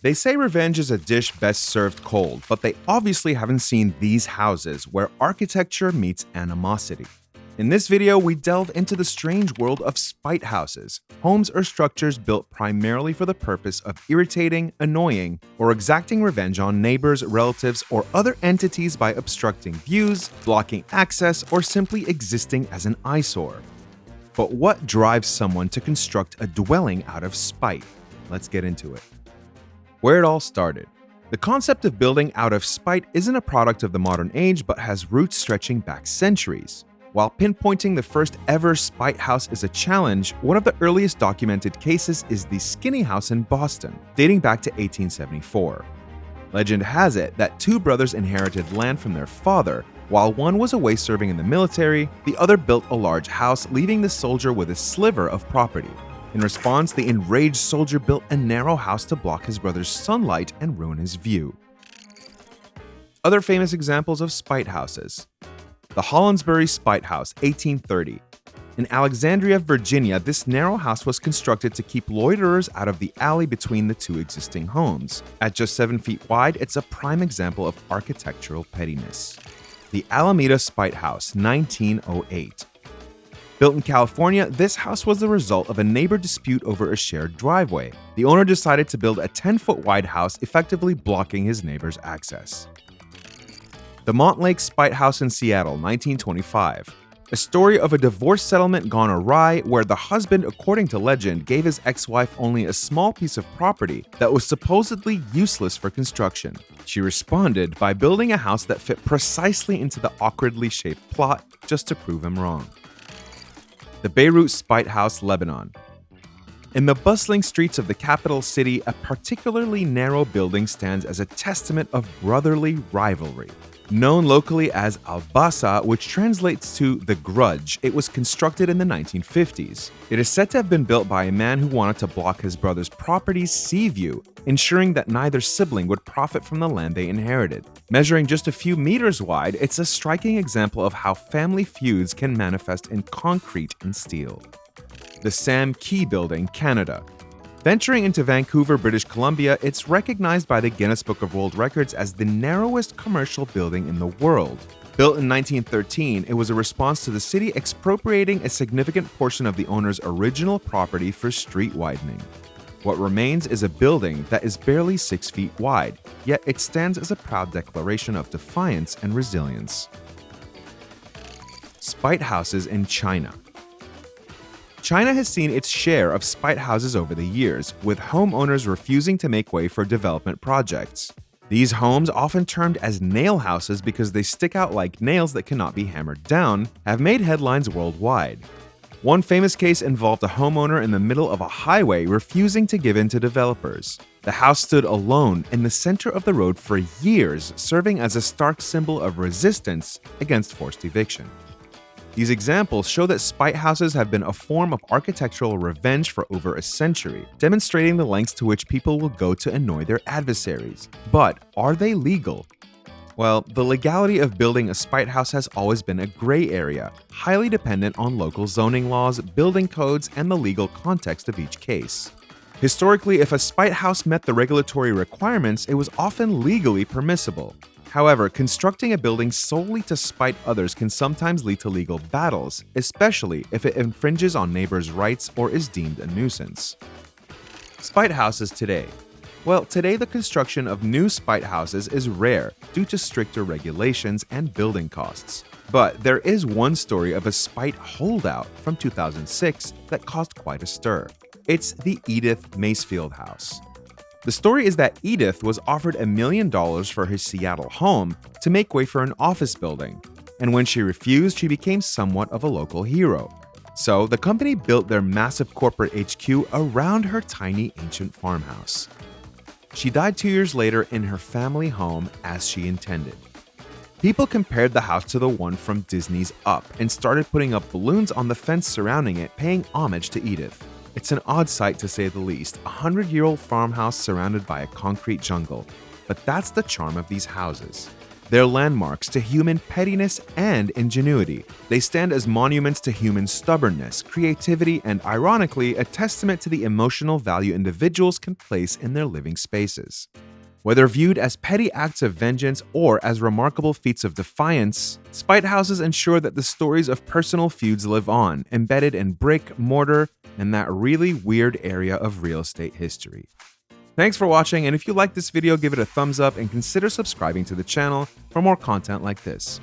They say revenge is a dish best served cold, but they obviously haven't seen these houses where architecture meets animosity. In this video, we delve into the strange world of spite houses, homes or structures built primarily for the purpose of irritating, annoying, or exacting revenge on neighbors, relatives, or other entities by obstructing views, blocking access, or simply existing as an eyesore. But what drives someone to construct a dwelling out of spite? Let's get into it. Where it all started. The concept of building out of spite isn't a product of the modern age, but has roots stretching back centuries. While pinpointing the first ever spite house is a challenge, one of the earliest documented cases is the Skinny House in Boston, dating back to 1874. Legend has it that two brothers inherited land from their father. While one was away serving in the military, the other built a large house, leaving the soldier with a sliver of property. In response, the enraged soldier built a narrow house to block his brother's sunlight and ruin his view. Other famous examples of spite houses. The Hollinsbury Spite House, 1830. In Alexandria, Virginia, this narrow house was constructed to keep loiterers out of the alley between the two existing homes. At just 7 feet wide, it's a prime example of architectural pettiness. The Alameda Spite House, 1908. Built in California, this house was the result of a neighbor dispute over a shared driveway. The owner decided to build a 10-foot wide house, effectively blocking his neighbor's access. The Mont Spite House in Seattle, 1925. A story of a divorce settlement gone awry where the husband, according to legend, gave his ex-wife only a small piece of property that was supposedly useless for construction. She responded by building a house that fit precisely into the awkwardly shaped plot just to prove him wrong. The Beirut Spite House, Lebanon. In the bustling streets of the capital city, a particularly narrow building stands as a testament of brotherly rivalry. Known locally as Al-Basa, which translates to the grudge, it was constructed in the 1950s. It is said to have been built by a man who wanted to block his brother's property's sea view, ensuring that neither sibling would profit from the land they inherited. Measuring just a few meters wide, it's a striking example of how family feuds can manifest in concrete and steel. The Sam Key Building, Canada. Venturing into Vancouver, British Columbia, it's recognized by the Guinness Book of World Records as the narrowest commercial building in the world. Built in 1913, it was a response to the city expropriating a significant portion of the owner's original property for street widening. What remains is a building that is barely 6 feet wide, yet it stands as a proud declaration of defiance and resilience. Spite houses in China. China has seen its share of spite houses over the years, with homeowners refusing to make way for development projects. These homes, often termed as nail houses because they stick out like nails that cannot be hammered down, have made headlines worldwide. One famous case involved a homeowner in the middle of a highway refusing to give in to developers. The house stood alone in the center of the road for years, serving as a stark symbol of resistance against forced eviction. These examples show that spite houses have been a form of architectural revenge for over a century, demonstrating the lengths to which people will go to annoy their adversaries. But are they legal? Well, the legality of building a spite house has always been a gray area, highly dependent on local zoning laws, building codes, and the legal context of each case. Historically, if a spite house met the regulatory requirements, it was often legally permissible. However, constructing a building solely to spite others can sometimes lead to legal battles, especially if it infringes on neighbors' rights or is deemed a nuisance. Spite houses today. Well, today the construction of new spite houses is rare due to stricter regulations and building costs. But there is one story of a spite holdout from 2006 that caused quite a stir. It's the Edith Macefield House. The story is that Edith was offered $1 million for her Seattle home to make way for an office building, and when she refused, she became somewhat of a local hero. So the company built their massive corporate HQ around her tiny ancient farmhouse. She died 2 years later in her family home as she intended. People compared the house to the one from Disney's Up and started putting up balloons on the fence surrounding it, paying homage to Edith. It's an odd sight to say the least, a 100-year-old farmhouse surrounded by a concrete jungle. But that's the charm of these houses. They're landmarks to human pettiness and ingenuity. They stand as monuments to human stubbornness, creativity, and ironically, a testament to the emotional value individuals can place in their living spaces. Whether viewed as petty acts of vengeance or as remarkable feats of defiance, spite houses ensure that the stories of personal feuds live on, embedded in brick, mortar, and that really weird area of real estate history. Thanks for watching, and if you like this video, give it a thumbs up and consider subscribing to the channel for more content like this.